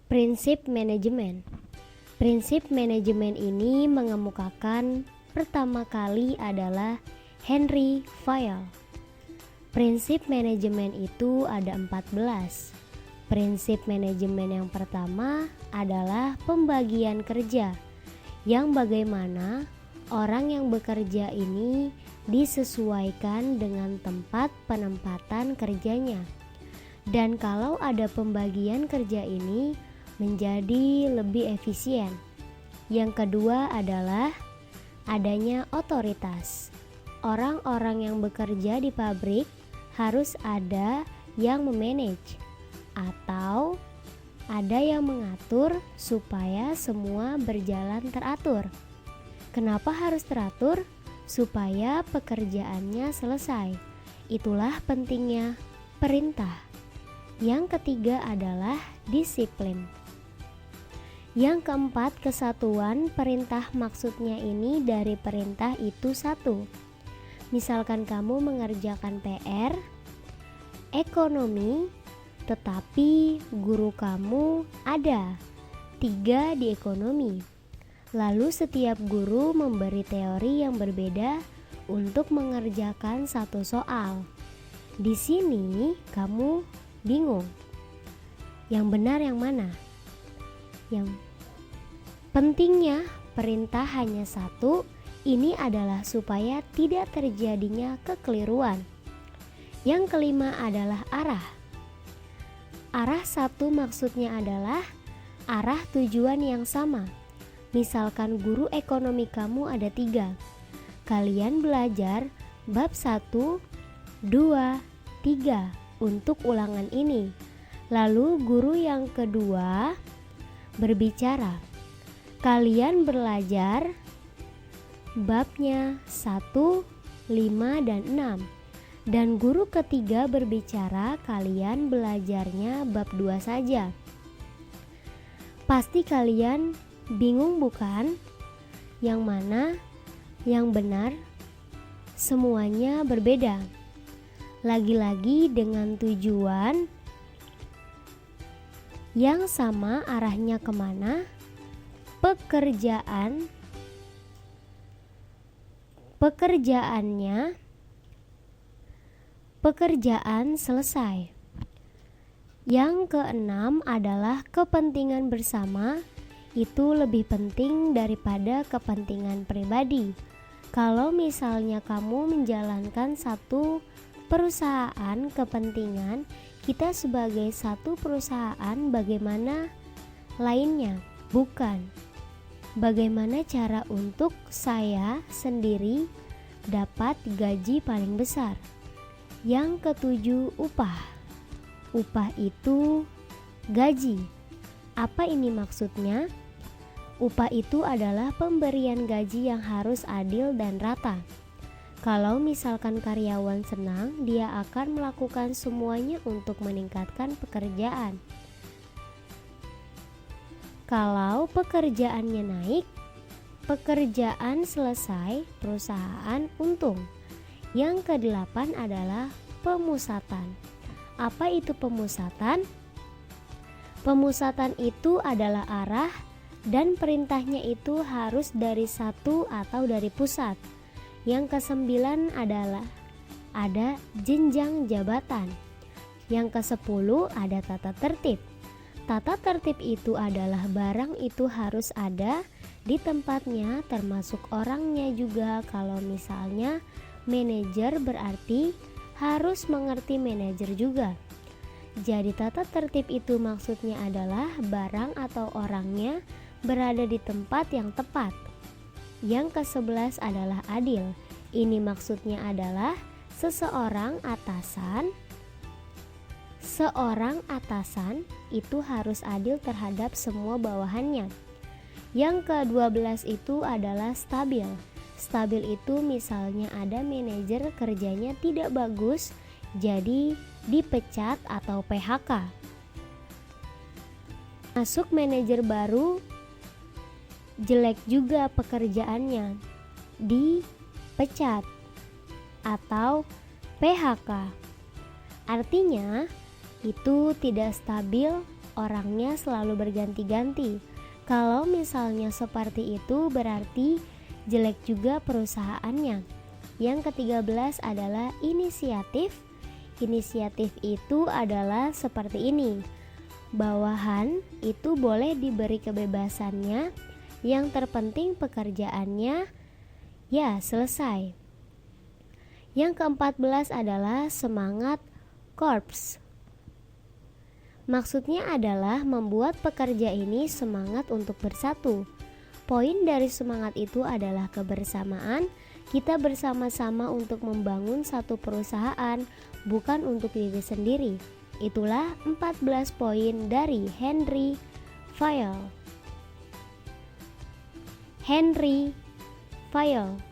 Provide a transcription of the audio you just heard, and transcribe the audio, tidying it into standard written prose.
Prinsip manajemen. Prinsip manajemen ini mengemukakan pertama kali adalah Henry Fayol. Prinsip manajemen itu ada 14. Prinsip manajemen yang pertama adalah pembagian kerja, yang bagaimana orang yang bekerja ini disesuaikan dengan tempat penempatan kerjanya. Dan kalau ada pembagian kerja ini menjadi lebih efisien. Yang kedua adalah adanya otoritas. Orang-orang yang bekerja di pabrik harus ada yang memanage atau ada yang mengatur supaya semua berjalan teratur. Kenapa harus teratur? Supaya pekerjaannya selesai. Itulah pentingnya perintah. Yang ketiga adalah disiplin. Yang keempat, kesatuan perintah, maksudnya ini dari perintah itu satu. Misalkan kamu mengerjakan PR, ekonomi, tetapi guru kamu ada 3 di ekonomi. Lalu setiap guru memberi teori yang berbeda untuk mengerjakan satu soal. Di sini kamu bingung. Yang benar yang mana? Yang pentingnya perintah hanya satu, ini adalah supaya tidak terjadinya kekeliruan. Yang kelima adalah arah. Arah satu maksudnya adalah arah tujuan yang sama. Misalkan guru ekonomi kamu ada 3. Kalian belajar bab 1, 2, 3 untuk ulangan ini. Lalu guru yang kedua berbicara. Kalian belajar babnya 1, 5, dan 6. Dan guru ketiga berbicara, kalian belajarnya bab 2 saja. Pasti kalian bingung bukan? Yang mana yang benar? Semuanya berbeda. Lagi-lagi dengan tujuan yang sama, arahnya kemana? Pekerjaan selesai. Yang keenam adalah kepentingan bersama. Itu lebih penting daripada kepentingan pribadi. Kalau misalnya kamu menjalankan satu perusahaan kepentingan, kita sebagai satu perusahaan, bagaimana lainnya? Bukan. Bagaimana cara untuk saya sendiri dapat gaji paling besar? Yang ketujuh, upah. Upah itu gaji. Apa ini maksudnya? Upah itu adalah pemberian gaji yang harus adil dan rata. Kalau misalkan karyawan senang, dia akan melakukan semuanya untuk meningkatkan pekerjaan. Kalau pekerjaannya naik, pekerjaan selesai, perusahaan untung. Yang kedelapan adalah pemusatan. Apa itu pemusatan? Pemusatan itu adalah arah dan perintahnya itu harus dari satu atau dari pusat. Yang ke-9 adalah ada jenjang jabatan. Yang ke-10 ada tata tertib. Tata tertib itu adalah barang itu harus ada di tempatnya, termasuk orangnya juga. Kalau misalnya manajer, berarti harus mengerti manajer juga. Jadi tata tertib itu maksudnya adalah barang atau orangnya berada di tempat yang tepat. Yang ke-11 adalah adil. Ini maksudnya adalah seorang atasan itu harus adil terhadap semua bawahannya. Yang ke-12 itu adalah stabil. Stabil itu misalnya ada manajer kerjanya tidak bagus, jadi dipecat atau PHK. Masuk manajer baru, jelek juga pekerjaannya, dipecat atau PHK. Artinya itu tidak stabil orangnya selalu berganti-ganti. Kalau misalnya seperti itu berarti jelek juga perusahaannya. Yang ke-13 adalah inisiatif. Inisiatif itu adalah seperti ini. Bawahan itu boleh diberi kebebasannya, yang terpenting pekerjaannya ya selesai. Yang ke-14 adalah semangat korps. Maksudnya adalah membuat pekerja ini semangat untuk bersatu. Poin dari semangat itu adalah kebersamaan. Kita bersama-sama untuk membangun satu perusahaan, bukan untuk diri sendiri. Itulah 14 poin dari Henry Fayol. Henry Fayol.